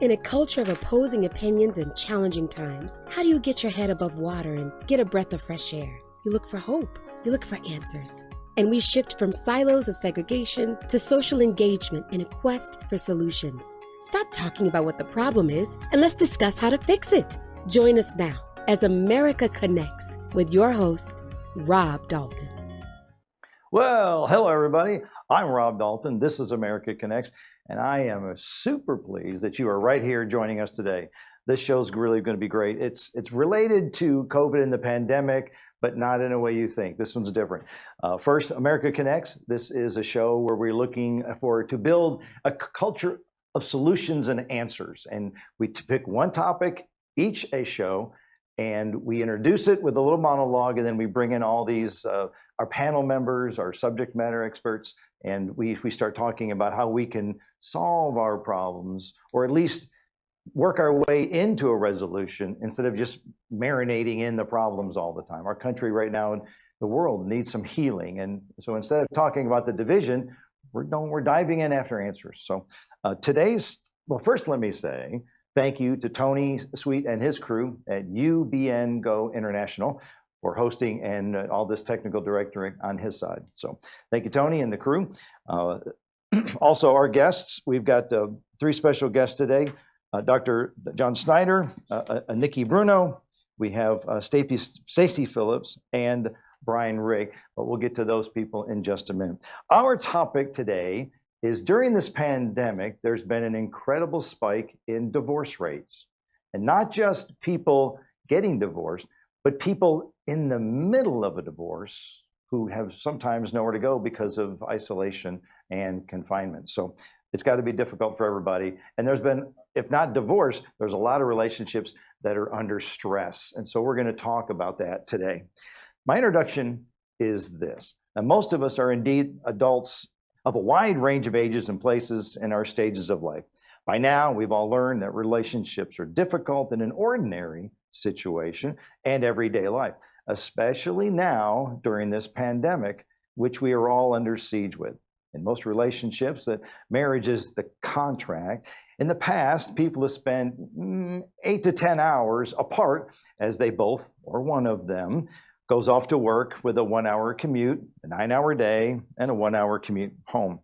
In a culture of opposing opinions and challenging times, how do you get your head above water and get a breath of fresh air? You look for hope. You look for answers. And we shift from silos of segregation to social engagement in a quest for solutions. Stop talking about what the problem is and let's discuss how to fix it. Join us now as America Connects with your host, Rob Dalton. Well, hello everybody. I'm Rob Dalton. This is America Connects, and I am super pleased that you are right here joining us today. This show's really going to be great. It's related to COVID and the pandemic, but not in a way you think. This one's different. First, America Connects. This is a show where we're looking to build a culture of solutions and answers, and we pick one topic each a show. And we introduce it with a little monologue, and then we bring in all these, our panel members, our subject matter experts, and we start talking about how we can solve our problems, or at least work our way into a resolution instead of just marinating in the problems all the time. Our country right now and the world needs some healing. And so instead of talking about the division, we're diving in after answers. So first let me say, thank you to Tony Sweet and his crew at UBN Go International for hosting and all this technical directory on his side. So thank you, Tony and the crew. Also, our guests, we've got three special guests today. Dr. John Schinnere, Nikki Bruno, we have Stacy Phillips, and Bryan Rigg, but we'll get to those people in just a minute. Our topic today is during this pandemic, there's been an incredible spike in divorce rates. And not just people getting divorced, but people in the middle of a divorce who have sometimes nowhere to go because of isolation and confinement. So it's got to be difficult for everybody. And there's been, if not divorce, there's a lot of relationships that are under stress. And so we're going to talk about that today. My introduction is this. Now, most of us are indeed adults of a wide range of ages and places in our stages of life. By now, we've all learned that relationships are difficult in an ordinary situation and everyday life, especially now during this pandemic, which we are all under siege with. In most relationships, that marriage is the contract. In the past, people have spent 8 to 10 hours apart as they both, or one of them, goes off to work with a 1-hour commute, a 9-hour day, and a 1-hour commute home.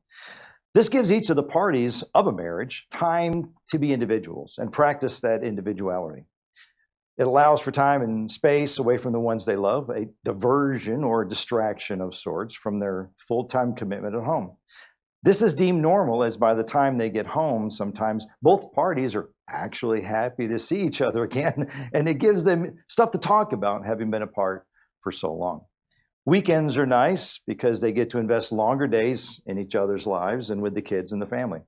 This gives each of the parties of a marriage time to be individuals and practice that individuality. It allows for time and space away from the ones they love, a diversion or a distraction of sorts from their full-time commitment at home. This is deemed normal, as by the time they get home, sometimes both parties are actually happy to see each other again, and it gives them stuff to talk about having been apart for so long. Weekends are nice because they get to invest longer days in each other's lives and with the kids and the family.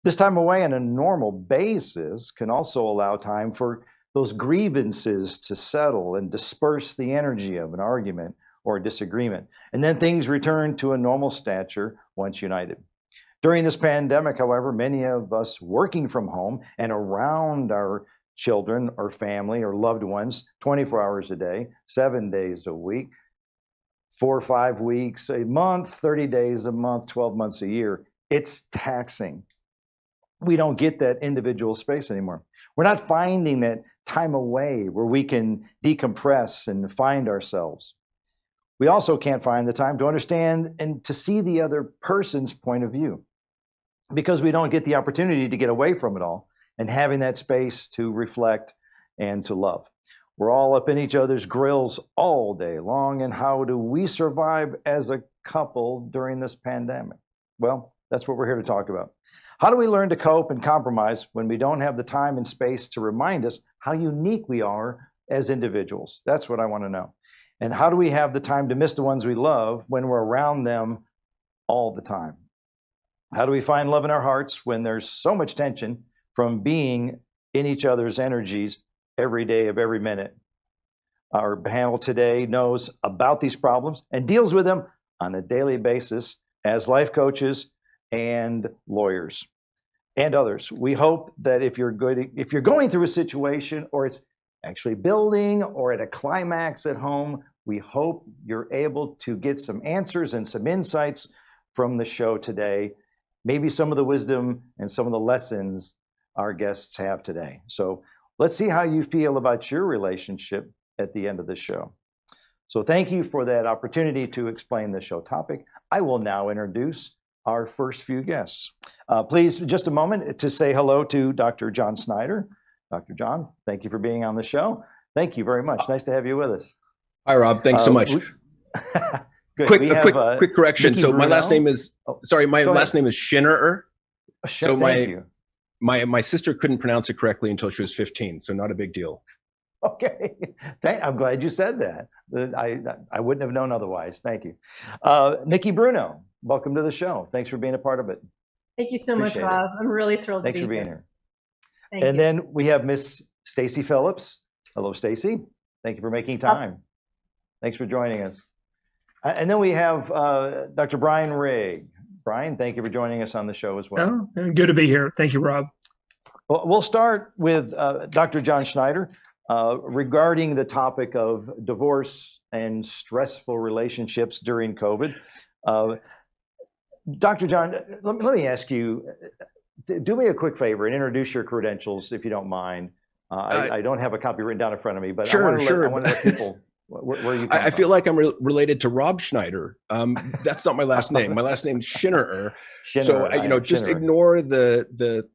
This time away on a normal basis can also allow time for those grievances to settle and disperse the energy of an argument or a disagreement. And then things return to a normal stature once united. During this pandemic, however, many of us working from home and around our children or family or loved ones 24 hours a day, 7 days a week, 4 or 5 weeks a month, 30 days a month, 12 months a year. It's taxing. We don't get that individual space anymore. We're not finding that time away where we can decompress and find ourselves. We also can't find the time to understand and to see the other person's point of view because we don't get the opportunity to get away from it all and having that space to reflect and to love. We're all up in each other's grills all day long, and how do we survive as a couple during this pandemic? Well, that's what we're here to talk about. How do we learn to cope and compromise when we don't have the time and space to remind us how unique we are as individuals? That's what I want to know. And how do we have the time to miss the ones we love when we're around them all the time? How do we find love in our hearts when there's so much tension from being in each other's energies every day of every minute? Our panel today knows about these problems and deals with them on a daily basis as life coaches and lawyers and others. We hope that if you're going through a situation or it's actually building or at a climax at home, we hope you're able to get some answers and some insights from the show today. Maybe some of the wisdom and some of the lessons our guests have today. So let's see how you feel about your relationship at the end of the show. So thank you for that opportunity to explain the show topic. I will now introduce our first few guests. Please, just a moment to say hello to Dr. John Schinnere. Dr. John, thank you for being on the show. Thank you very much. Nice to have you with us. Hi, Rob. Thanks so much. Good. Quick correction. Nikki So Bruno. my last name is, my last name is Schinnere. So Thank you. my sister couldn't pronounce it correctly until she was 15, so not a big deal. Okay, I'm glad you said that. I wouldn't have known otherwise. Thank you. Nikki Bruno, welcome to the show. Thanks for being a part of it. Thank you so much, Rob. I'm really thrilled to be here. Thanks for being here. Thank you. Then we have Miss Stacy Phillips. Hello, Stacy. Thank you for making time. Thanks for joining us. And then we have Dr. Bryan Rigg. Bryan, thank you for joining us on the show as well. Oh, good to be here. Thank you, Rob. Well, we'll start with Dr. John Schinnere regarding the topic of divorce and stressful relationships during COVID. Dr. John, let me ask you, do me a quick favor and introduce your credentials, if you don't mind. I don't have a copy written down in front of me, but sure. I want to let people, where you come I from. feel like I'm related to Rob Schneider. That's not my last name. My last name's Schinnere. So just ignore the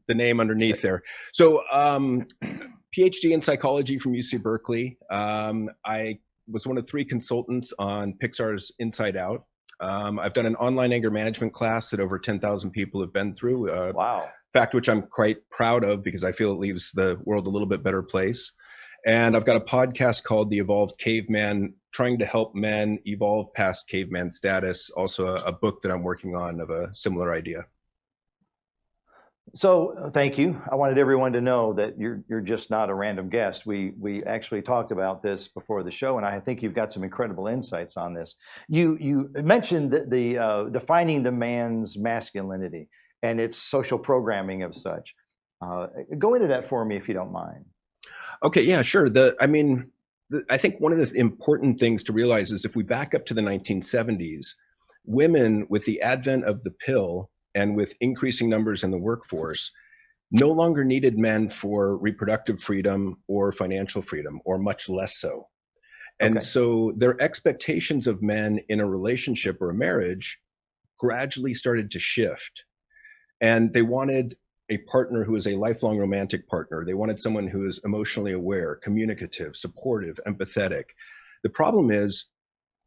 name underneath there. So PhD in psychology from UC Berkeley. I was one of 3 consultants on Pixar's Inside Out. I've done an online anger management class that over 10,000 people have been through. Wow. Fact which I'm quite proud of because I feel it leaves the world a little bit better place. And I've got a podcast called The Evolved Caveman, trying to help men evolve past caveman status. Also a book that I'm working on of a similar idea. So thank you. I wanted everyone to know that you're just not a random guest. We actually talked about this before the show, and I think you've got some incredible insights on this. You mentioned the defining the man's masculinity and its social programming of such. Go into that for me if you don't mind. Okay, yeah, sure. I think one of the important things to realize is if we back up to the 1970s, women, with the advent of the pill and with increasing numbers in the workforce, no longer needed men for reproductive freedom or financial freedom, or much less so. And so their expectations of men in a relationship or a marriage gradually started to shift. And they wanted a partner who is a lifelong romantic partner. They wanted someone who is emotionally aware, communicative, supportive, empathetic. The problem is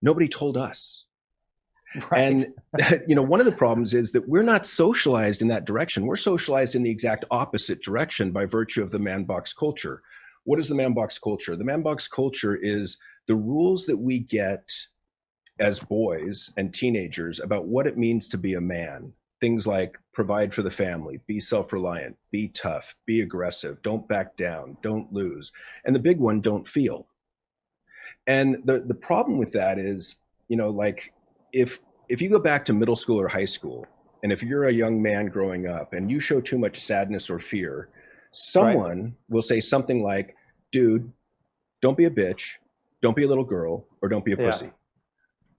nobody told us. Right. And one of the problems is that we're not socialized in that direction. We're socialized in the exact opposite direction by virtue of the man box culture. What is the man box culture? The man box culture is the rules that we get as boys and teenagers about what it means to be a man. Things like provide for the family, be self-reliant, be tough, be aggressive, don't back down, don't lose. And the big one, don't feel. And the problem with that is, if you go back to middle school or high school, and if you're a young man growing up and you show too much sadness or fear, someone will say something like, dude, don't be a bitch, don't be a little girl, or don't be a pussy.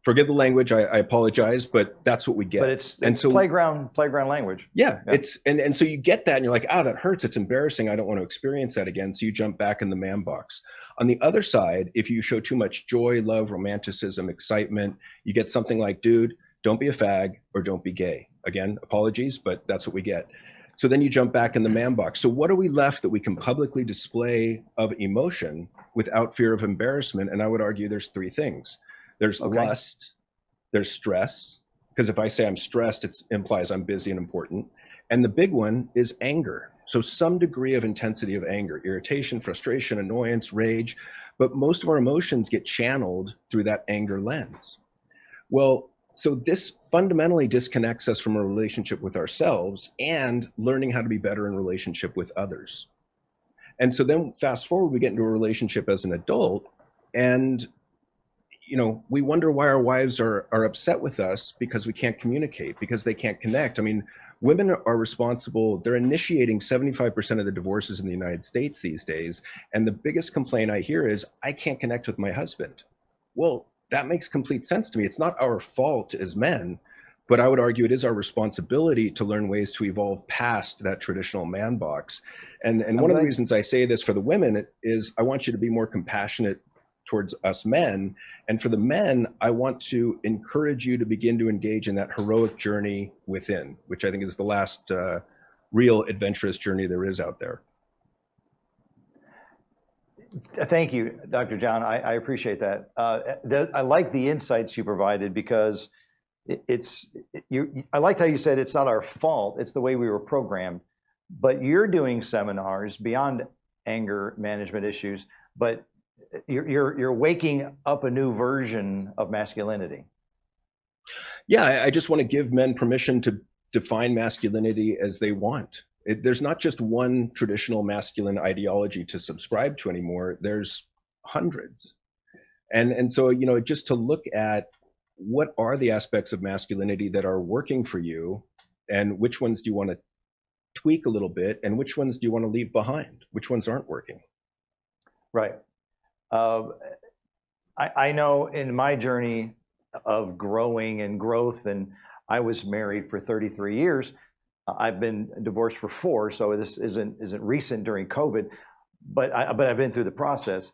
Forgive the language, I apologize, but that's what we get. But it's playground language. Yeah. And so you get that and you're like, that hurts, it's embarrassing, I don't want to experience that again. So you jump back in the man box. On the other side, if you show too much joy, love, romanticism, excitement, you get something like, dude, don't be a fag or don't be gay. Again, apologies, but that's what we get. So then you jump back in the man box. So what are we left that we can publicly display of emotion without fear of embarrassment? And I would argue there's 3 things. There's lust, there's stress, because if I say I'm stressed, it implies I'm busy and important. And the big one is anger. So some degree of intensity of anger, irritation, frustration, annoyance, rage, but most of our emotions get channeled through that anger lens. Well, so this fundamentally disconnects us from a relationship with ourselves and learning how to be better in relationship with others. And so then fast forward, we get into a relationship as an adult, and we wonder why our wives are upset with us because we can't communicate, because they can't connect. I mean, women are responsible. They're initiating 75% of the divorces in the United States these days. And the biggest complaint I hear is, I can't connect with my husband. Well, that makes complete sense to me. It's not our fault as men, But I would argue it is our responsibility to learn ways to evolve past that traditional man box. And one of the reasons I say this for the women is I want you to be more compassionate towards us men. And for the men, I want to encourage you to begin to engage in that heroic journey within, which I think is the last real adventurous journey there is out there. Thank you, Dr. John. I appreciate that. I like the insights you provided, because I liked how you said it's not our fault, it's the way we were programmed. But you're doing seminars beyond anger management issues, but you're waking up a new version of masculinity. Yeah, I just want to give men permission to define masculinity as they want. There's not just one traditional masculine ideology to subscribe to anymore. There's hundreds. And so, you know, just to look at what are the aspects of masculinity that are working for you, and which ones do you want to tweak a little bit, and which ones do you want to leave behind? Which ones aren't working? Right. I know in my journey of growing and growth, and I was married for 33 years. I've been divorced for 4, so this isn't recent during COVID, but I've been through the process.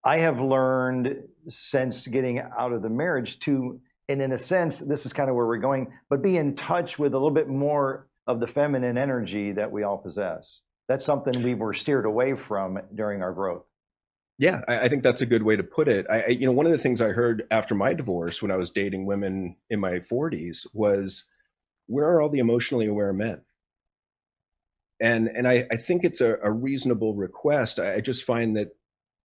I have learned since getting out of the marriage to, and in a sense, this is kind of where we're going, but be in touch with a little bit more of the feminine energy that we all possess. That's something we were steered away from during our growth. Yeah, I think that's a good way to put it. You know, one of the things I heard after my divorce when I was dating women in my 40s was, where are all the emotionally aware men? And I think it's a reasonable request. I just find that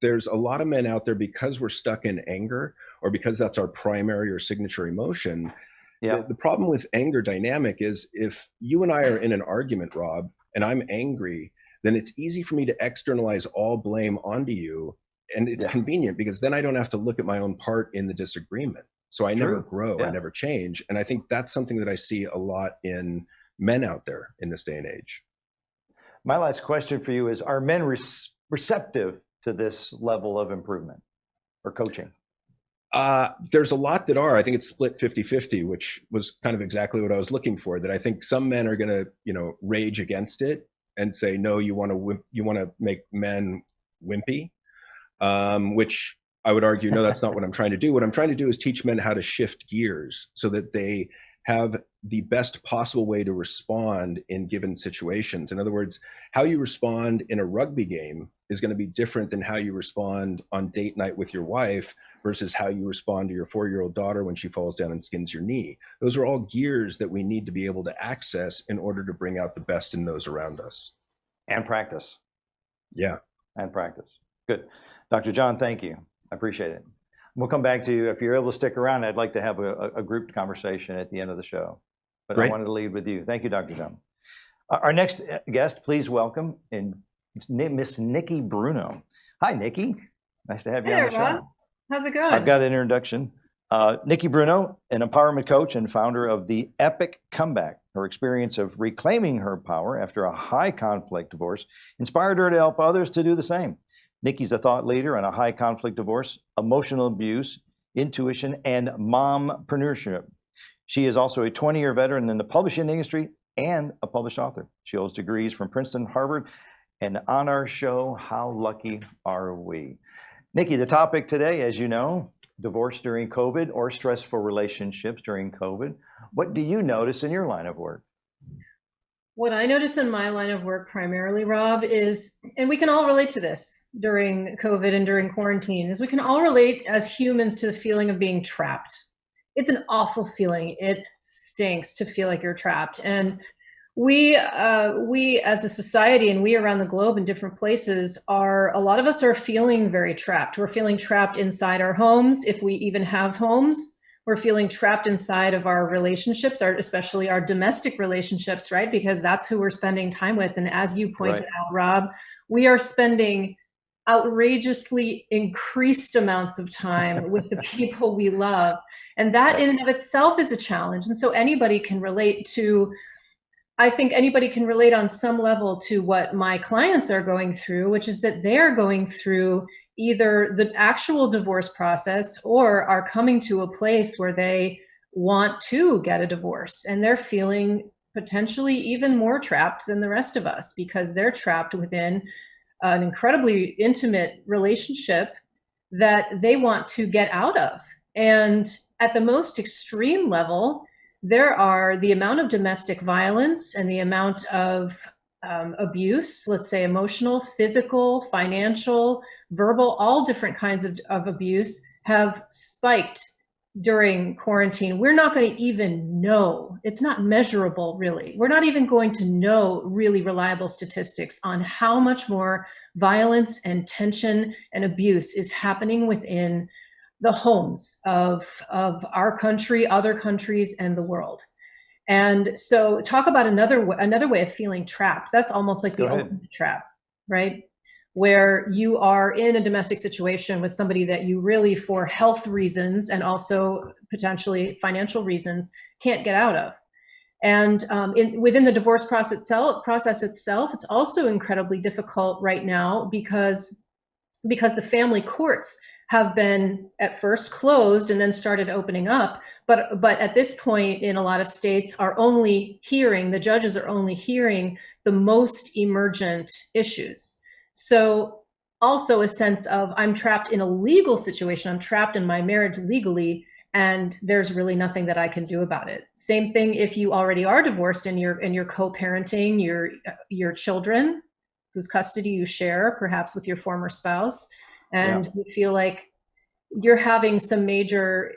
there's a lot of men out there, because we're stuck in anger, or because that's our primary or signature emotion. Yeah. The problem with anger dynamic is, if you and I are in an argument, Rob, and I'm angry, then it's easy for me to externalize all blame onto you. And it's convenient, because then I don't have to look at my own part in the disagreement. So I never grow, I never change. And I think that's something that I see a lot in men out there in this day and age. My last question for you is, are men receptive to this level of improvement or coaching? There's a lot that are. I think it's split 50-50, which was kind of exactly what I was looking for. That I think some men are going to, you know, rage against it and say, no, you want to make men wimpy, which I would argue, no, that's not what I'm trying to do. What I'm trying to do is teach men how to shift gears so that they have the best possible way to respond in given situations. In other words, how you respond in a rugby game is going to be different than how you respond on date night with your wife versus how you respond to your 4-year-old daughter when she falls down and skins your knee. Those are all gears that we need to be able to access in order to bring out the best in those around us. And practice. Yeah. And practice. Good. Dr. John, thank you. I appreciate it. We'll come back to you. If you're able to stick around, I'd like to have a group conversation at the end of the show. But great. I wanted to lead with you. Thank you, Dr. John. Our next guest, please welcome Miss Nikki Bruno. Hi, Nikki. Nice to have you on the show. How's it going? I've got an introduction. Nikki Bruno, an empowerment coach and founder of The Epic Comeback. Her experience of reclaiming her power after a high conflict divorce inspired her to help others to do the same. Nikki's a thought leader on a high conflict divorce, emotional abuse, intuition, and mompreneurship. She is also a 20-year veteran in the publishing industry and a published author. She holds degrees from Princeton, Harvard, and on our show, How Lucky Are We? Nikki, the topic today, as you know, divorce during COVID or stressful relationships during COVID. What do you notice in your line of work? What I notice in my line of work primarily, Rob, is, and we can all relate to this during COVID and during quarantine, is we can all relate as humans to the feeling of being trapped. It's an awful feeling. It stinks to feel like you're trapped. And we as a society, and we around the globe in different places, a lot of us are feeling very trapped. We're feeling trapped inside our homes, if we even have homes. We're feeling trapped inside of our relationships, especially our domestic relationships, right? Because that's who we're spending time with. And as you pointed out, Rob, we are spending outrageously increased amounts of time with the people we love. And that in and of itself is a challenge. And so anybody can relate to, I think anybody can relate on some level to what my clients are going through, which is that they're going through either the actual divorce process or are coming to a place where they want to get a divorce, and they're feeling potentially even more trapped than the rest of us because they're trapped within an incredibly intimate relationship that they want to get out of. And at the most extreme level, there are the amount of domestic violence and the amount of abuse, let's say emotional, physical, financial, verbal, all different kinds of abuse have spiked during quarantine. We're not going to even know. It's not measurable, really. We're not even going to know really reliable statistics on how much more violence and tension and abuse is happening within the homes of our country, other countries, and the world. And so talk about another way of feeling trapped. That's almost like the ultimate trap, right? Where you are in a domestic situation with somebody that you really, for health reasons and also potentially financial reasons, can't get out of. And within the divorce process itself, it's also incredibly difficult right now because the family courts have been at first closed and then started opening up. But at this point in a lot of states the judges are only hearing the most emergent issues. So also a sense of, I'm trapped in a legal situation, I'm trapped in my marriage legally, and there's really nothing that I can do about it. Same thing if you already are divorced and you're co-parenting your children, whose custody you share, perhaps with your former spouse, and you feel like you're having some major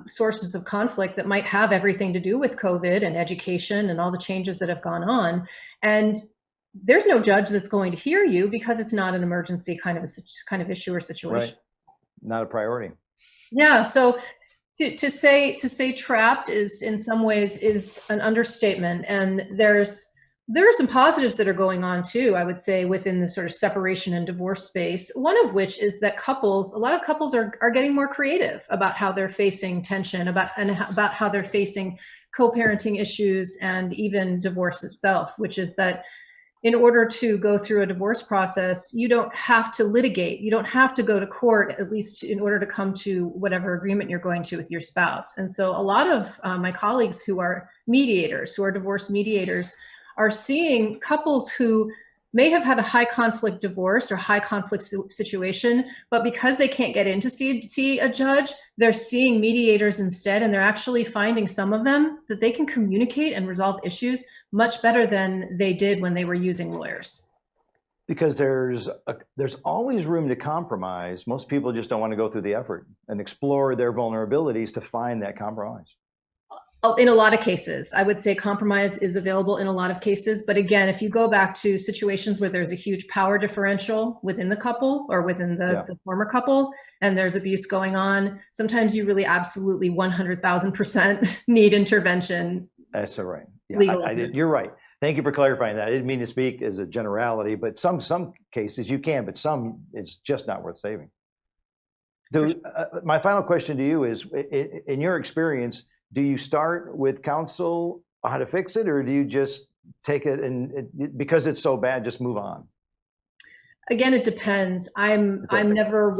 sources of conflict that might have everything to do with COVID and education and all the changes that have gone on. And there's no judge that's going to hear you because it's not an emergency kind of issue or situation. Right. Not a priority. Yeah. So to say trapped is in some ways is an understatement. And there are some positives that are going on too, I would say, within the sort of separation and divorce space. One of which is that a lot of couples are getting more creative about how they're facing tension, about how they're facing co-parenting issues and even divorce itself, which is that in order to go through a divorce process, you don't have to litigate. You don't have to go to court, at least in order to come to whatever agreement you're going to with your spouse. And so a lot of my colleagues who are divorce mediators, are seeing couples who may have had a high conflict divorce or high conflict situation, but because they can't get in to see a judge, they're seeing mediators instead, and they're actually finding, some of them, that they can communicate and resolve issues much better than they did when they were using lawyers. Because there's always room to compromise. Most people just don't want to go through the effort and explore their vulnerabilities to find that compromise. In a lot of cases, I would say compromise is available in a lot of cases. But again, if you go back to situations where there's a huge power differential within the couple or within the former couple, and there's abuse going on, sometimes you really absolutely 100,000% need intervention. That's all right. Yeah, you're right. Thank you for clarifying that. I didn't mean to speak as a generality, but some cases you can, but some it's just not worth saving. My final question to you is, in your experience, do you start with counsel how to fix it, or do you just take it and because it's so bad, just move on? Again, it depends. I'm never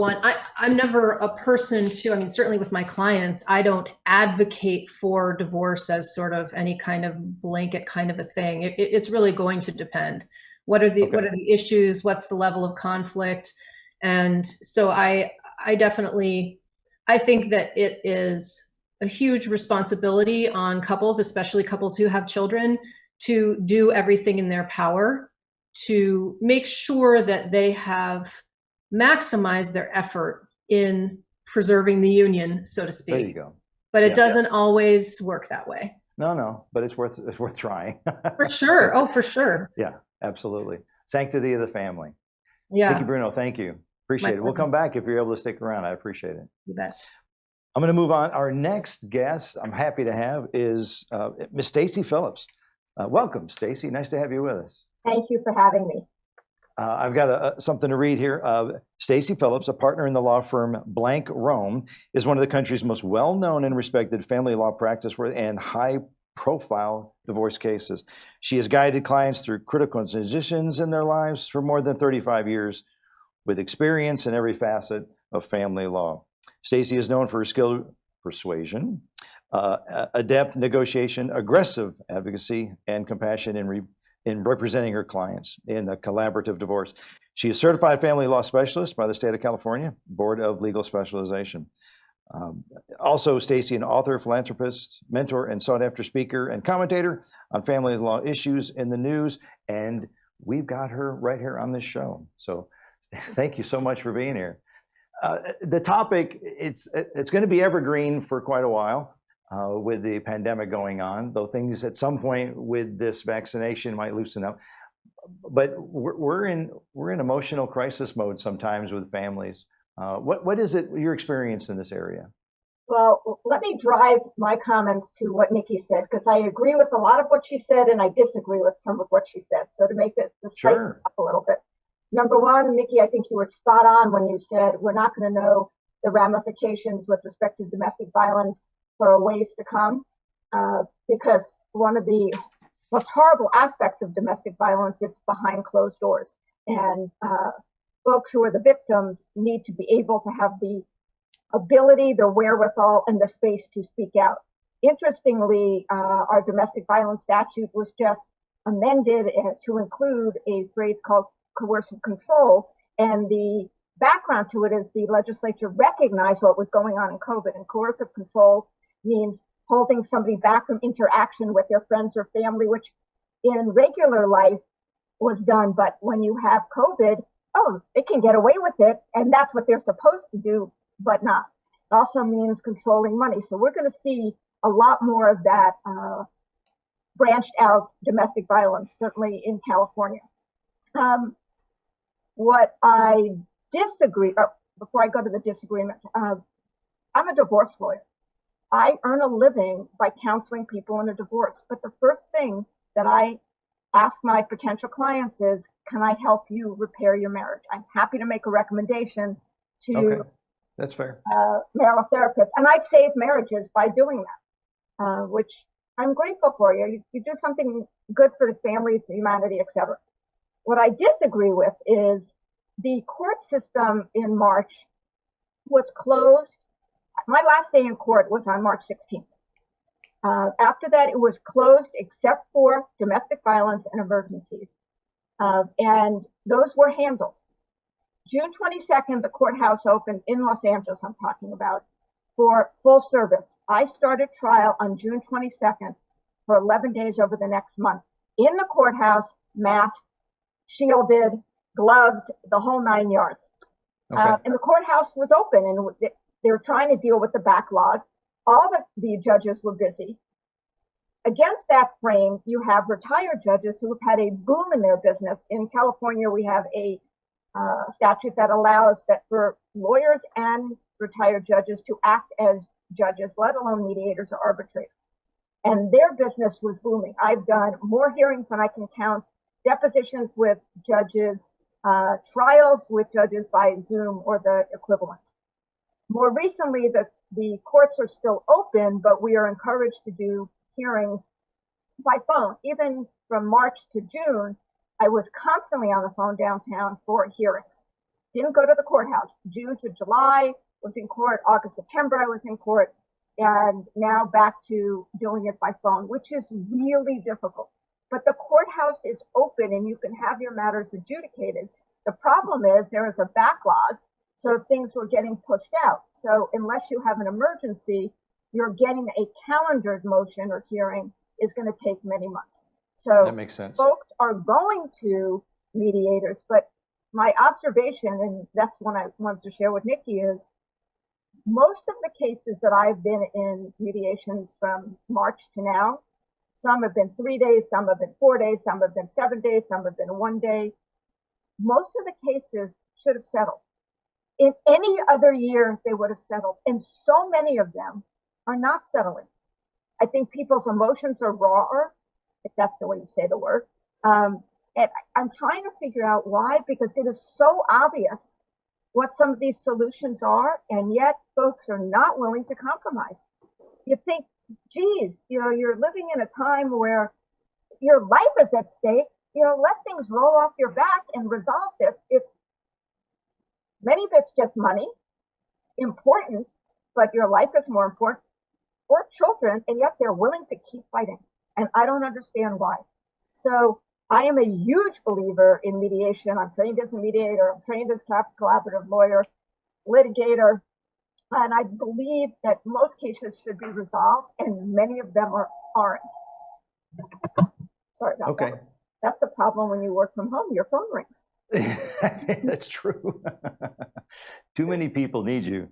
a person to, I mean, certainly with my clients, I don't advocate for divorce as sort of any kind of blanket kind of a thing. It's really going to depend. What are the issues? What's the level of conflict? And so I think that it is a huge responsibility on couples, especially couples who have children, to do everything in their power to make sure that they have maximized their effort in preserving the union, so to speak. There you go. But it doesn't always work that way. No, but it's worth trying. For sure. Oh, for sure. Yeah, absolutely. Sanctity of the family. Yeah. Nikki Bruno, thank you. Appreciate it. We'll come back if you're able to stick around. I appreciate it. You bet. I'm going to move on. Our next guest I'm happy to have is Miss Stacy Phillips. Welcome, Stacy. Nice to have you with us. Thank you for having me. I've got something to read here. Stacy Phillips, a partner in the law firm Blank Rome, is one of the country's most well-known and respected family law practice and high-profile divorce cases. She has guided clients through critical transitions in their lives for more than 35 years with experience in every facet of family law. Stacy is known for her skilled persuasion, adept negotiation, aggressive advocacy, and compassion in representing her clients in a collaborative divorce. She is certified family law specialist by the state of California Board of Legal Specialization. Also, Stacy, an author, philanthropist, mentor, and sought-after speaker and commentator on family law issues in the news. And we've got her right here on this show. So thank you so much for being here. The topic, it's going to be evergreen for quite a while with the pandemic going on, though things at some point with this vaccination might loosen up. But we're in emotional crisis mode sometimes with families. What is it your experience in this area? Well, let me drive my comments to what Nikki said, because I agree with a lot of what she said and I disagree with some of what she said. So to make this spice this up a little bit. Number one, Nikki, I think you were spot on when you said we're not going to know the ramifications with respect to domestic violence for a ways to come, because one of the most horrible aspects of domestic violence, it's behind closed doors. And folks who are the victims need to be able to have the ability, the wherewithal, and the space to speak out. Interestingly, our domestic violence statute was just amended to include a phrase called coercive control. And the background to it is the legislature recognized what was going on in COVID. And coercive control means holding somebody back from interaction with their friends or family, which in regular life was done. But when you have COVID, they can get away with it. And that's what they're supposed to do, but not. It also means controlling money. So we're going to see a lot more of that branched out domestic violence, certainly in California. What I disagree, before I go to the disagreement, I'm a divorce lawyer. I earn a living by counseling people in a divorce. But the first thing that I ask my potential clients is, can I help you repair your marriage? I'm happy to make a recommendation to that's fair. Marital therapists. And I've saved marriages by doing that, which I'm grateful for. You do something good for the families, humanity, etc. What I disagree with is the court system in March was closed. My last day in court was on March 16th. After that, it was closed except for domestic violence and emergencies. And those were handled. June 22nd, the courthouse opened in Los Angeles, I'm talking about, for full service. I started trial on June 22nd for 11 days over the next month. In the courthouse, masked, shielded, gloved, the whole 9 yards. And the courthouse was open, and they were trying to deal with the backlog. All the judges were busy. Against that frame, you have retired judges who have had a boom in their business. In California, we have a statute that allows that for lawyers and retired judges to act as judges, let alone mediators or arbitrators. And their business was booming. I've done more hearings than I can count, depositions with judges, trials with judges by Zoom or the equivalent. More recently, the courts are still open, but we are encouraged to do hearings by phone. Even from March to June, I was constantly on the phone downtown for hearings. Didn't go to the courthouse. June to July was in court. August, September, I was in court. And now back to doing it by phone, which is really difficult. But the courthouse is open and you can have your matters adjudicated. The problem is there is a backlog, so things were getting pushed out. So unless you have an emergency, you're getting a calendared motion or hearing is going to take many months. So that makes sense. Folks are going to mediators, but my observation, and that's one I wanted to share with Nikki, is most of the cases that I've been in mediations from March to now, some have been 3 days, some have been 4 days, some have been 7 days, some have been 1 day. Most of the cases should have settled. In any other year, they would have settled. And so many of them are not settling. I think people's emotions are rawer, if that's the way you say the word. And I'm trying to figure out why, because it is so obvious what some of these solutions are, and yet folks are not willing to compromise. You think, geez, you're living in a time where your life is at stake. Let things roll off your back and resolve this. Many of it's just money, important, but your life is more important. or children, and yet they're willing to keep fighting. And I don't understand why. So I am a huge believer in mediation. I'm trained as a mediator. I'm trained as a collaborative lawyer, litigator. And I believe that most cases should be resolved, and many of them aren't. Sorry about that. That's the problem when you work from home. Your phone rings. That's true. Too many people need you.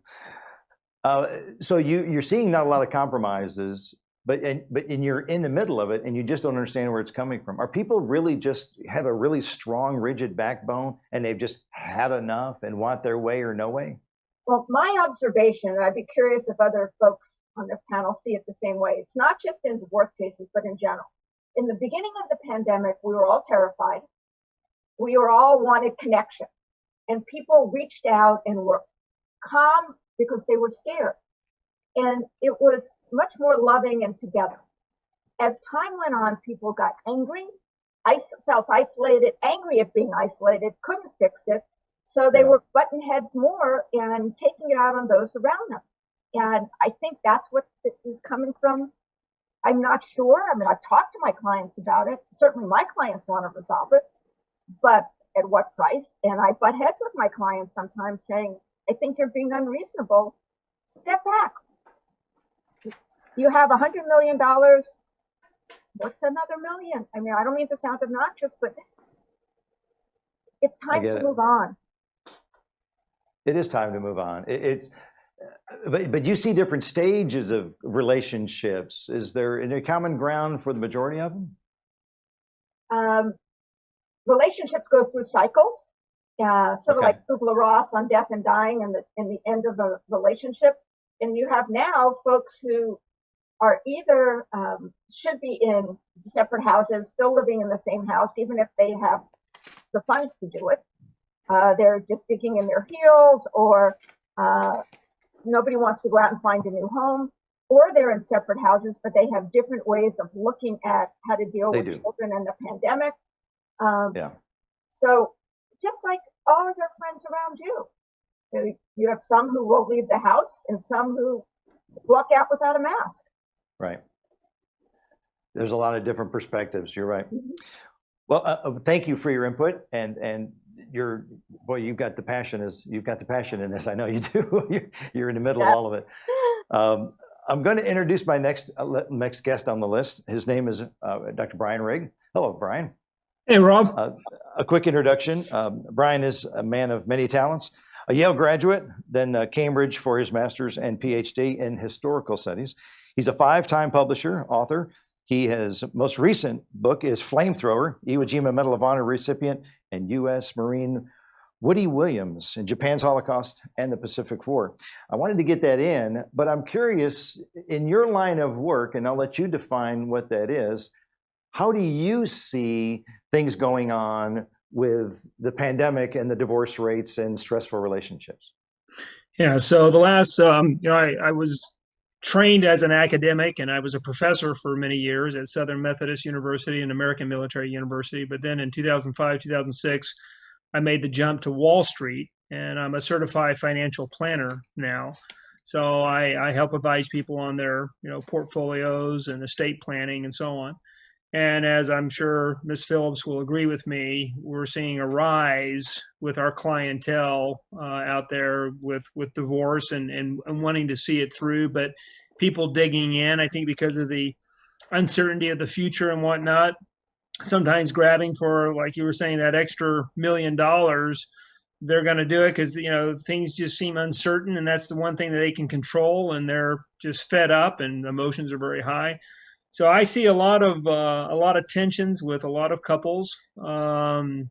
So you're seeing not a lot of compromises, but you're in the middle of it, and you just don't understand where it's coming from. Are people really just have a really strong, rigid backbone, and they've just had enough and want their way or no way? Well, my observation, and I'd be curious if other folks on this panel see it the same way. It's not just in divorce cases, but in general. In the beginning of the pandemic, we were all terrified. We were all wanted connection, and people reached out and were calm because they were scared. And it was much more loving and together. As time went on, people got angry, felt isolated, angry at being isolated, couldn't fix it. So they were butting heads more and taking it out on those around them. And I think that's what is coming from. I'm not sure. I mean, I've talked to my clients about it. Certainly my clients want to resolve it, but at what price? And I butt heads with my clients sometimes saying, I think you're being unreasonable. Step back. You have $100 million. What's another million? I mean, I don't mean to sound obnoxious, but it's time to move on. It is time to move on. But you see different stages of relationships. Is there any common ground for the majority of them? Relationships go through cycles, sort of like Kubler-Ross on death and dying and the end of a relationship. And you have now folks who are either should be in separate houses, still living in the same house, even if they have the funds to do it. They're just digging in their heels, or nobody wants to go out and find a new home, or they're in separate houses, but they have different ways of looking at how to deal with children and the pandemic. So just like all of your friends around you, you have some who won't leave the house and some who walk out without a mask. Right. There's a lot of different perspectives. You're right. Well, thank you for your input, and you've got the passion in this. I know you do. You're in the middle of all of it. I'm going to introduce my next guest on the list. His name is Dr. Bryan Rigg. Hello, Bryan. Hey, Rob. A quick introduction. Bryan is a man of many talents, a Yale graduate, then Cambridge for his master's and PhD in historical studies. He's a 5-time publisher, author. His most recent book is Flamethrower, Iwo Jima Medal of Honor recipient and U.S. Marine Woody Williams in Japan's Holocaust and the Pacific War. I wanted to get that in, but I'm curious, in your line of work, and I'll let you define what that is, how do you see things going on with the pandemic and the divorce rates and stressful relationships? Yeah, so the last, I was trained as an academic, and I was a professor for many years at Southern Methodist University and American Military University. But then in 2005, 2006, I made the jump to Wall Street, and I'm a certified financial planner now. So I help advise people on their, portfolios and estate planning and so on. And as I'm sure Ms. Phillips will agree with me, we're seeing a rise with our clientele out there with divorce and wanting to see it through, but people digging in, I think because of the uncertainty of the future and whatnot, sometimes grabbing for, like you were saying, that extra $1 million, they're going to do it because, things just seem uncertain, and that's the one thing that they can control, and they're just fed up and emotions are very high. So I see a lot of tensions with a lot of couples. It kind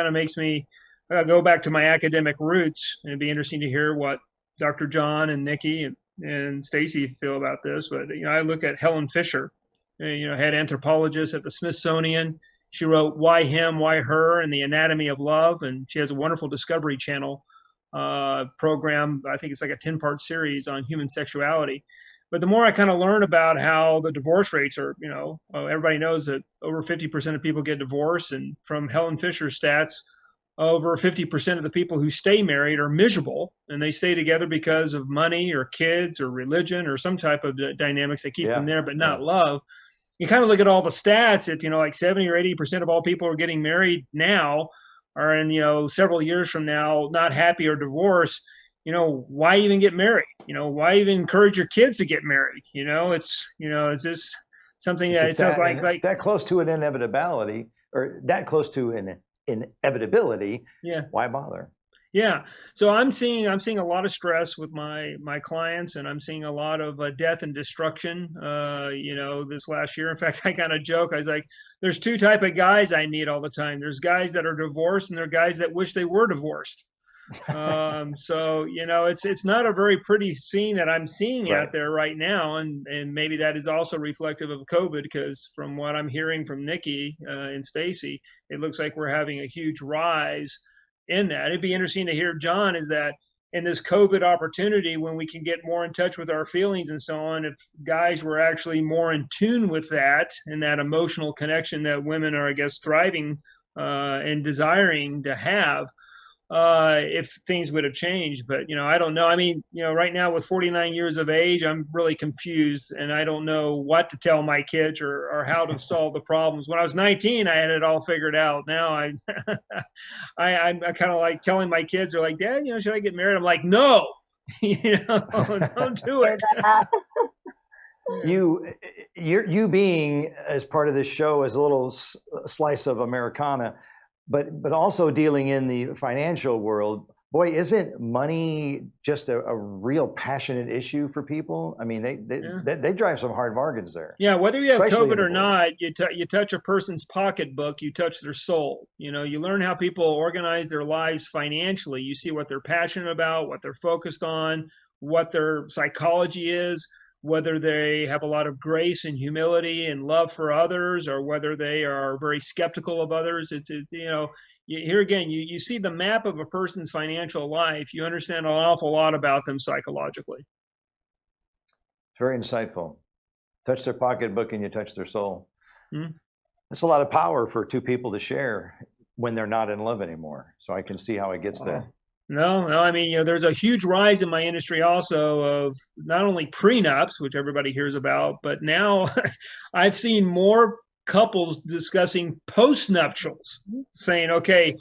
of makes me go back to my academic roots, and it'd be interesting to hear what Dr. John and Nikki and Stacy feel about this. But I look at Helen Fisher, head anthropologist at the Smithsonian. She wrote "Why Him, Why Her" and The Anatomy of Love, and she has a wonderful Discovery Channel program. I think it's like a 10-part series on human sexuality. But the more I kind of learn about how the divorce rates are, everybody knows that over 50% of people get divorced. And from Helen Fisher's stats, over 50% of the people who stay married are miserable, and they stay together because of money or kids or religion or some type of dynamics that keep them there, but not love. You kind of look at all the stats, if, like 70 or 80% of all people who are getting married now are in, several years from now, not happy or divorced. Why even get married? Why even encourage your kids to get married? Is this something that it sounds like that close to an inevitability, or that close to an inevitability? Yeah. Why bother? Yeah. So I'm seeing a lot of stress with my clients, and I'm seeing a lot of death and destruction, this last year. In fact, I kind of joke. I was like, there's two type of guys I meet all the time. There's guys that are divorced, and there are guys that wish they were divorced. So, it's not a very pretty scene that I'm seeing out there right now. And maybe that is also reflective of COVID, because from what I'm hearing from Nikki and Stacy, it looks like we're having a huge rise in that. It'd be interesting to hear, John, is that in this COVID opportunity, when we can get more in touch with our feelings and so on, if guys were actually more in tune with that and that emotional connection that women are, I guess, thriving and desiring to have, if things would have changed. But, I don't know. I mean, right now with 49 years of age, I'm really confused, and I don't know what to tell my kids or how to solve the problems. When I was 19, I had it all figured out. Now I'm kind of like telling my kids, they're like, Dad, should I get married? I'm like, no, don't do it. You being as part of this show as a little slice of Americana, but also dealing in the financial world, boy, isn't money just a real passionate issue for people? I mean, they drive some hard bargains there. Yeah, whether you have COVID or not, you touch a person's pocketbook, you touch their soul. You learn how people organize their lives financially. You see what they're passionate about, what they're focused on, what their psychology is, whether they have a lot of grace and humility and love for others, or whether they are very skeptical of others. Here again, you see the map of a person's financial life. You understand an awful lot about them psychologically. It's very insightful. Touch their pocketbook and you touch their soul. Mm-hmm. That's a lot of power for two people to share when they're not in love anymore. So I can see how it gets there. No, I mean, there's a huge rise in my industry also of not only prenups, which everybody hears about, but now I've seen more couples discussing postnuptials, saying, okay,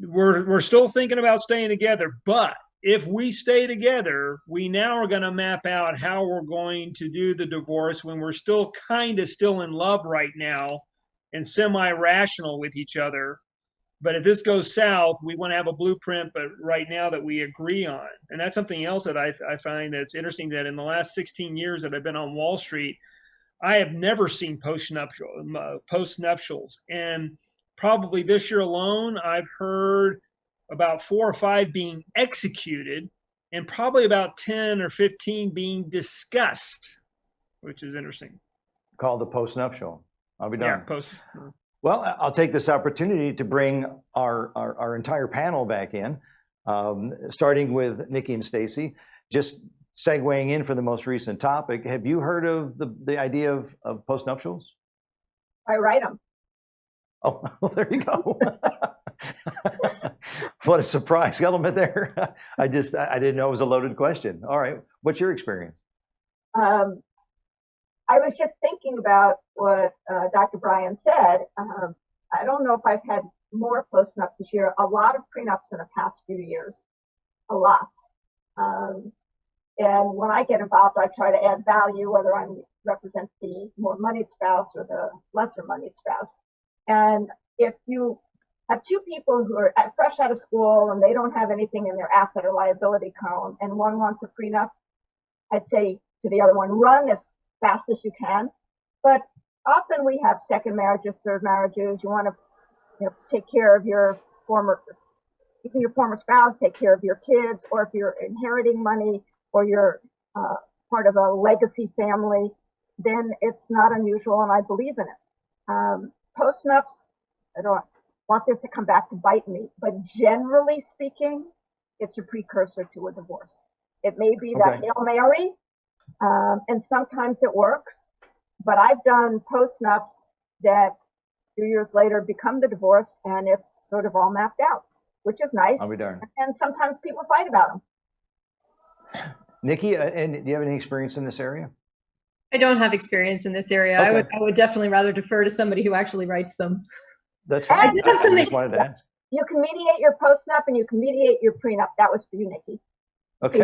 we're still thinking about staying together, but if we stay together, we now are going to map out how we're going to do the divorce when we're still in love right now and semi-rational with each other. But if this goes south, we want to have a blueprint, but right now that we agree on. And that's something else that I find that's interesting, that in the last 16 years that I've been on Wall Street, I have never seen postnuptials. And probably this year alone, I've heard about 4 or 5 being executed, and probably about 10 or 15 being discussed, which is interesting. Called the postnuptial. I'll be done. Yeah, Well, I'll take this opportunity to bring our entire panel back in, starting with Nikki and Stacy. Just segueing in for the most recent topic, have you heard of the idea of postnuptials? I write them. Oh, well, there you go. What a surprise element there. I didn't know it was a loaded question. All right. What's your experience? I was just thinking about what Dr. Bryan said. I don't know if I've had more postnups this year. A lot of prenups in the past few years. A lot. And when I get involved, I try to add value, whether I represent the more moneyed spouse or the lesser moneyed spouse. And if you have two people who are fresh out of school and they don't have anything in their asset or liability column, and one wants a prenup, I'd say to the other one, run as fast as you can. But often we have second marriages, third marriages. You want to take care of your former spouse, take care of your kids, or if you're inheriting money or you're part of a legacy family, then it's not unusual, and I believe in it. Postnups, I don't want this to come back to bite me, but generally speaking, it's a precursor to a divorce. It may be that Hail Mary, and sometimes it works, but I've done postnups that few years later become the divorce, and it's sort of all mapped out, which is nice. I'll be darned. And sometimes people fight about them. Nikki, and do you have any experience in this area? I don't have experience in this area. Okay. I would definitely rather defer to somebody who actually writes them. That's fine. I just wanted to ask. You can mediate your post-nup and you can mediate your prenup. That was for you, Nikki. Okay.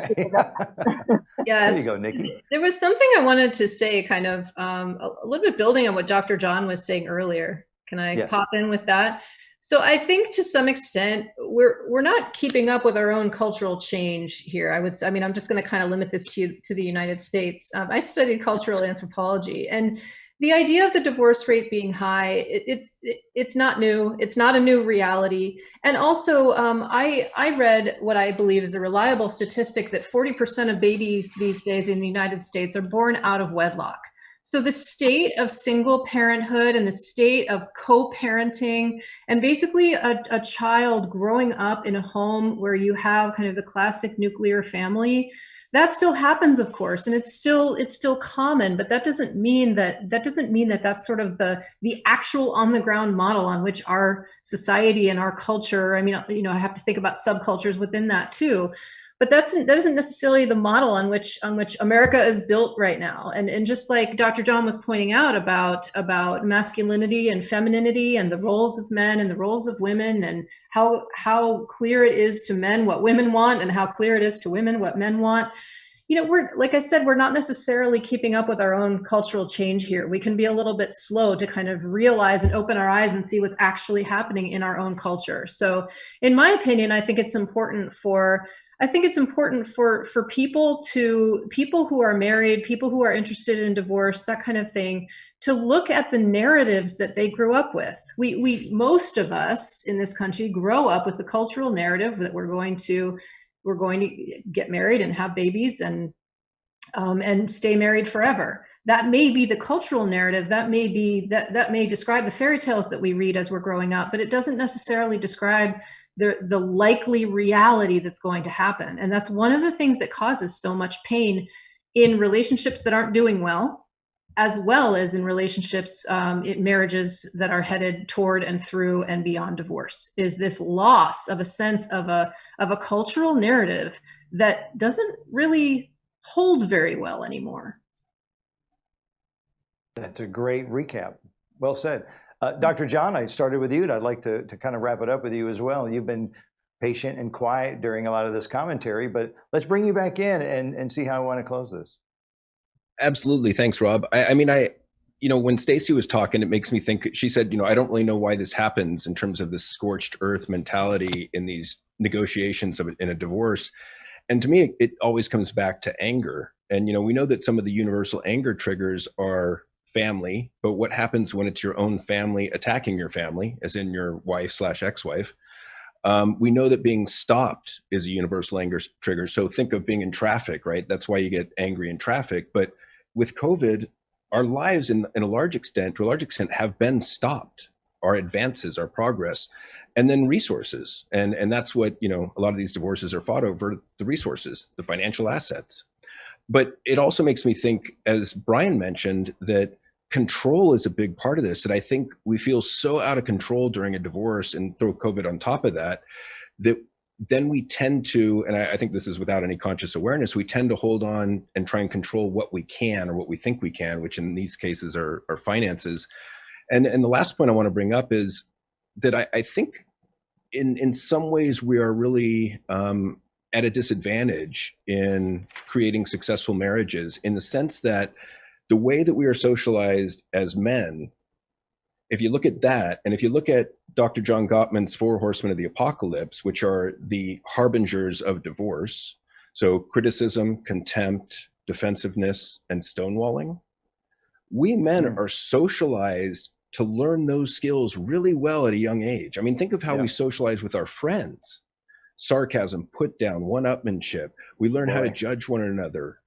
Yes. There you go, Nikki. There was something I wanted to say, kind of a little bit building on what Dr. John was saying earlier. Can I pop in with that? So I think to some extent we're not keeping up with our own cultural change here. I mean, I'm just going to kind of limit this to the United States. I studied cultural anthropology, and the idea of the divorce rate being high, it's not new. It's not a new reality. And also, I read what I believe is a reliable statistic that 40% of babies these days in the United States are born out of wedlock. So the state of single parenthood and the state of co-parenting, and basically a child growing up in a home where you have kind of the classic nuclear family, that still happens, of course, and it's still common. But that doesn't mean that that's sort of the actual on the ground model on which our society and our culture. I mean, you know, I have to think about subcultures within that too. But that isn't necessarily the model on which America is built right now. And just like Dr. John was pointing out about masculinity and femininity and the roles of men and the roles of women, and how clear it is to men what women want and how clear it is to women what men want. You know, like I said, we're not necessarily keeping up with our own cultural change here. We can be a little bit slow to kind of realize and open our eyes and see what's actually happening in our own culture. So in my opinion, I think it's important for people who are married, people who are interested in divorce, that kind of thing, to look at the narratives that they grew up with. We most of us in this country grow up with the cultural narrative that we're going to get married and have babies and stay married forever. That may be the cultural narrative. That may describe the fairy tales that we read as we're growing up, but it doesn't necessarily describe the likely reality that's going to happen. And that's one of the things that causes so much pain in relationships that aren't doing well as in relationships, in marriages that are headed toward and through and beyond divorce, is this loss of a sense of a cultural narrative that doesn't really hold very well anymore. That's a great recap. Well said. Dr. John, I started with you, and I'd like to kind of wrap it up with you as well. You've been patient and quiet during a lot of this commentary, but let's bring you back in and see how I want to close this. Absolutely. Thanks, Rob. I mean, when Stacy was talking, it makes me think, she said, I don't really know why this happens in terms of this scorched earth mentality in these negotiations in a divorce. And to me, it always comes back to anger. And, we know that some of the universal anger triggers are family, but what happens when it's your own family attacking your family, as in your wife/ex-wife? We know that being stopped is a universal anger trigger. So think of being in traffic, right? That's why you get angry in traffic. But with COVID, our lives to a large extent have been stopped. Our advances, our progress, and then resources. And that's what, a lot of these divorces are fought over, the resources, the financial assets. But it also makes me think, as Bryan mentioned, that control is a big part of this. And I think we feel so out of control during a divorce, and throw COVID on top of that, that then we tend to, and I think this is without any conscious awareness, we tend to hold on and try and control what we can or what we think we can, which in these cases are finances. And the last point I want to bring up is that I think in some ways we are really at a disadvantage in creating successful marriages, in the sense that the way that we are socialized as men, if you look at that, and if you look at Dr. John Gottman's 4 Horsemen of the Apocalypse, which are the harbingers of divorce, so criticism, contempt, defensiveness, and stonewalling, we men are socialized to learn those skills really well at a young age. I mean, think of how we socialize with our friends. Sarcasm, put down, one-upmanship. We learn how to judge one another.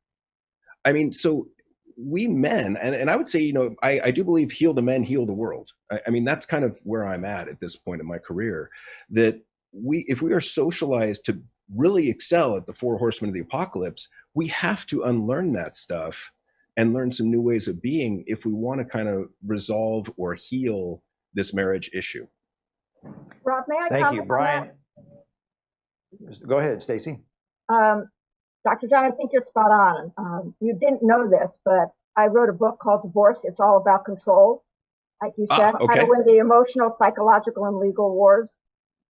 I mean, so we men, and I would say, I do believe heal the men, heal the world. I mean, that's kind of where I'm at this point in my career, that if we are socialized to really excel at the 4 Horsemen of the Apocalypse, we have to unlearn that stuff and learn some new ways of being if we want to kind of resolve or heal this marriage issue. Rob, may I Thank comment you, on Bryan. Go ahead, Stacy. Dr. John, I think you're spot on. You didn't know this, but I wrote a book called Divorce. It's all about control. Like you said, how to win the emotional, psychological, and legal wars.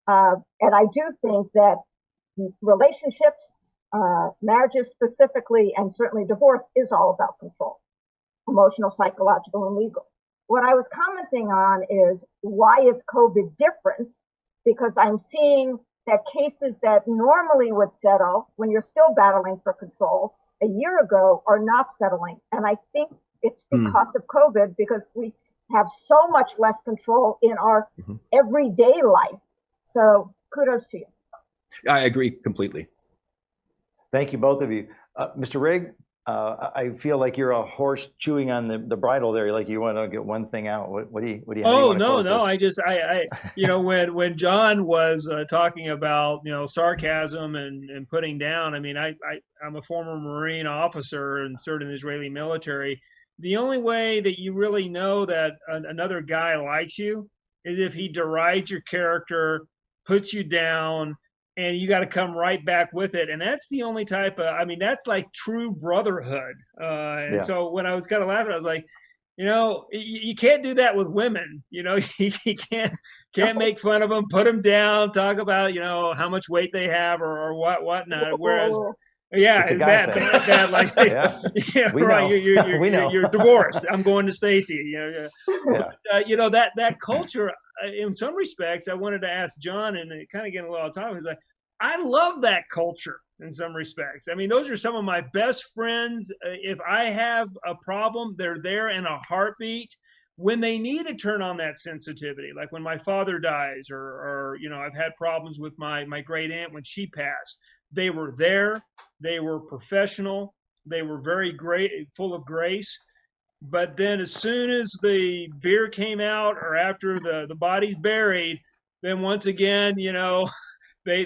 And I do think that relationships, marriages specifically, and certainly divorce is all about control, emotional, psychological, and legal. What I was commenting on is, why is COVID different? Because I'm seeing that cases that normally would settle when you're still battling for control a year ago are not settling. And I think it's because of COVID, because we have so much less control in our everyday life. So kudos to you. I agree completely. Thank you, both of you. Mr. Rigg, I feel like you're a horse chewing on the bridle there. Like you want to get one thing out. What do you? Oh, no. I when John was talking about, sarcasm and putting down, I mean, I'm a former Marine officer and served in the Israeli military. The only way that you really know that another guy likes you is if he derides your character, puts you down, and you got to come right back with it. And that's the only type of, that's like true brotherhood. So when I was kind of laughing, I was like, you can't do that with women. You can't make fun of them, put them down, talk about, how much weight they have or whatnot. Whereas, it's bad. Like, you're divorced. I'm going to Stacy. That culture. In some respects, I wanted to ask John, and kind of getting a little time. He's like, I love that culture in some respects. I mean, those are some of my best friends. If I have a problem, they're there in a heartbeat. When they need to turn on that sensitivity, like when my father dies, or I've had problems with my great aunt when she passed. They were there. They were professional. They were very great, full of grace. But then as soon as the beer came out, or after the body's buried, then once again, they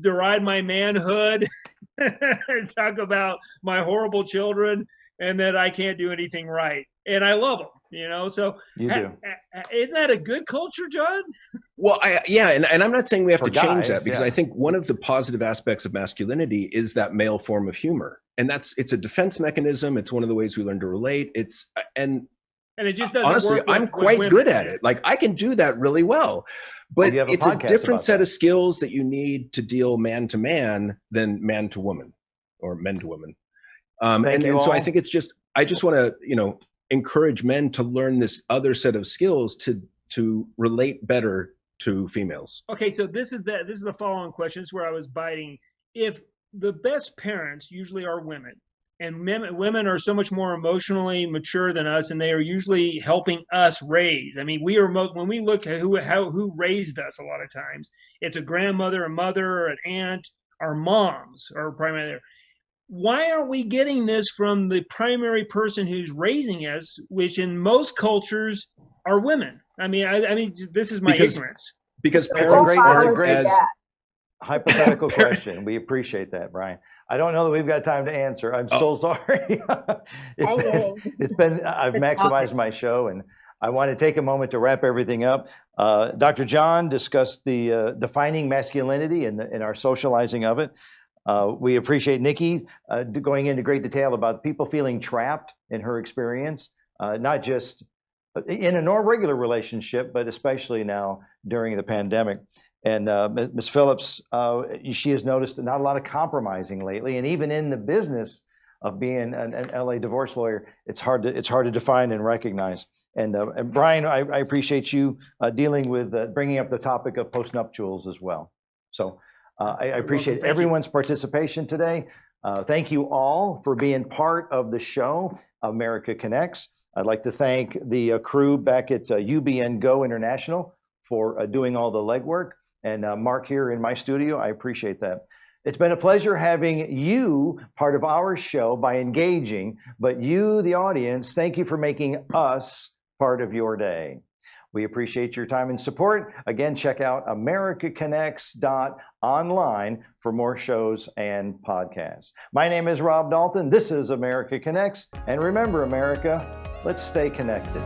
deride my manhood and talk about my horrible children and that I can't do anything right. And I love them, so you do. Isn't that a good culture, John? Well, and I'm not saying we have to change that, because I think one of the positive aspects of masculinity is that male form of humor. And it's a defense mechanism. It's one of the ways we learn to relate. And it just doesn't honestly, work I'm quite good at it. Like, I can do that really well. But it's a different set of skills that you need to deal man to man than man to woman, or men to women. So I think I just want to, encourage men to learn this other set of skills to relate better to females. Okay, so this is the following question. This is where I was biting. If the best parents usually are women, and women are so much more emotionally mature than us, and they are usually helping us raise. I mean, when we look at who raised us, a lot of times it's a grandmother, a mother, an aunt, our moms are primarily. Why aren't we getting this from the primary person who's raising us, which in most cultures are women? I mean, this is my ignorance. Because it's a great hypothetical question. We appreciate that, Bryan. I don't know that we've got time to answer. I'm so sorry. I've maximized my show, and I want to take a moment to wrap everything up. Dr. John discussed the defining masculinity and our socializing of it. We appreciate Nikki going into great detail about people feeling trapped in her experience, not just in a regular relationship, but especially now during the pandemic. And Ms. Phillips, she has noticed not a lot of compromising lately, and even in the business of being an LA divorce lawyer, it's hard to define and recognize. And Bryan, I appreciate you dealing with bringing up the topic of postnuptials as well. So I appreciate everyone's participation today. Thank you all for being part of the show, America Connects. I'd like to thank the crew back at UBN Go International for doing all the legwork. And Mark here in my studio, I appreciate that. It's been a pleasure having you part of our show by engaging, but you, the audience, thank you for making us part of your day. We appreciate your time and support. Again, check out americaconnects.online for more shows and podcasts. My name is Rob Dalton. This is America Connects. And remember, America, let's stay connected.